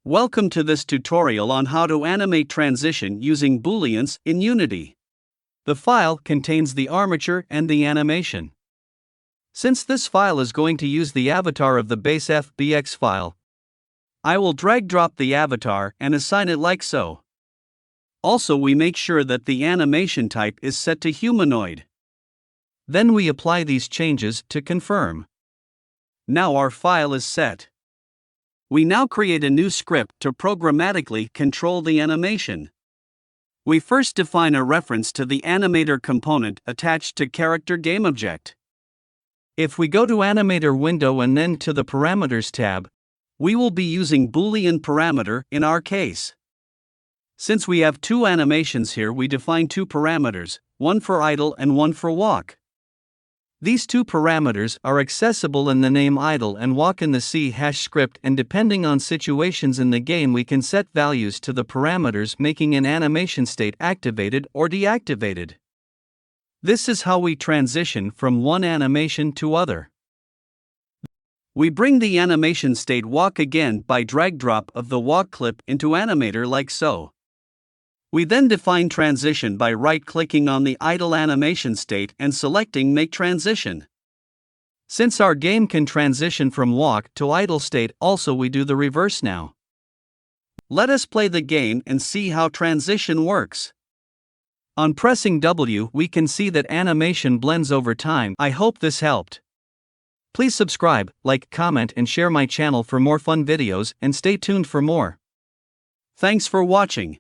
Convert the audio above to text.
Welcome to this tutorial on how to animate transition using Booleans in Unity. The file contains the armature and the animation. Since this file is going to use the avatar of the base FBX file, I will drag-drop the avatar and assign it like so. Also, we make sure that the animation type is set to humanoid. Then we apply these changes to confirm. Now our file is set. We now create a new script to programmatically control the animation. We first define a reference to the Animator component attached to Character GameObject. If we go to Animator Window and then to the Parameters tab, we will be using Boolean parameter in our case. Since we have two animations here, we define two parameters, one for idle and one for walk. These two parameters are accessible in the name idle and walk in the C# script, and depending on situations in the game we can set values to the parameters, making an animation state activated or deactivated. This is how we transition from one animation to other. We bring the animation state walk again by drag-drop of the walk clip into Animator like so. We then define transition by right-clicking on the idle animation state and selecting Make Transition. Since our game can transition from walk to idle state, also we do the reverse now. Let us play the game and see how transition works. On pressing W, we can see that animation blends over time. I hope this helped. Please subscribe, like, comment and share my channel for more fun videos, and stay tuned for more. Thanks for watching.